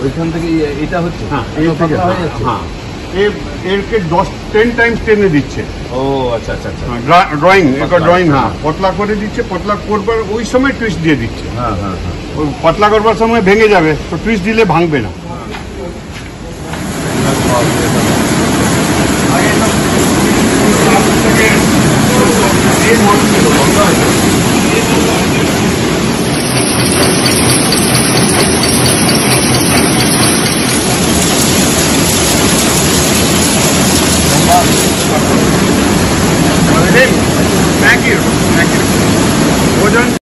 ওইখান থেকে এটা হচ্ছে। হ্যাঁ, হ্যাঁ, এরকে 10 টাইমস টেনে দিচ্ছে। ও আচ্ছা আচ্ছা আচ্ছা, ড্রয়িং, একটা ড্রয়িং, হ্যাঁ, পতলা করে দিচ্ছে। পতলা করবার ওই সময় টুইস্ট দিয়ে দিচ্ছে। হ্যাঁ হ্যাঁ হ্যাঁ, ওই পতলা করবার সময় ভেঙে যাবে, তো টুইস্ট দিলে ভাঙবে না।